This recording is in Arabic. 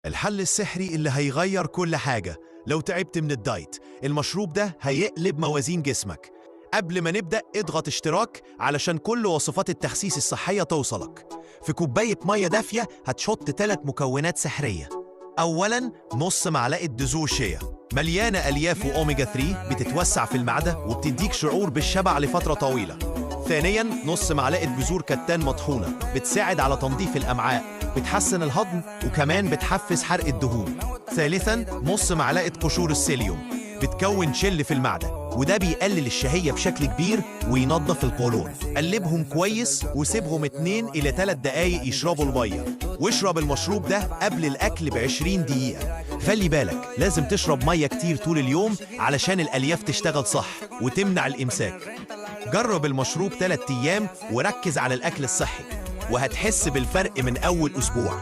الحل السحري اللي هيغير كل حاجة. لو تعبت من الدايت، المشروب ده هيقلب موازين جسمك. قبل ما نبدأ اضغط اشتراك علشان كل وصفات التخسيس الصحية توصلك. في كوباية مية دافية هتحط 3 مكونات سحرية. أولاً نص معلقة بذور شيا، مليانة ألياف وأوميجا 3 بتتوسع في المعدة وبتديك شعور بالشبع لفترة طويلة. ثانياً نص معلقة بذور كتان مطحونة، بتساعد على تنظيف الأمعاء، بتحسن الهضم وكمان بتحفز حرق الدهون. ثالثاً نص معلقة قشور السيليوم، بتكون شل في المعدة وده بيقلل الشهية بشكل كبير وينظف القولون. قلبهم كويس وسيبهم 2 إلى 3 دقايق يشربوا المية، واشرب المشروب ده قبل الأكل ب20 دقيقة. خلي بالك لازم تشرب مية كتير طول اليوم علشان الألياف تشتغل صح وتمنع الإمساك. جرب المشروب 3 أيام وركز على الأكل الصحي وهتحس بالفرق من أول أسبوع.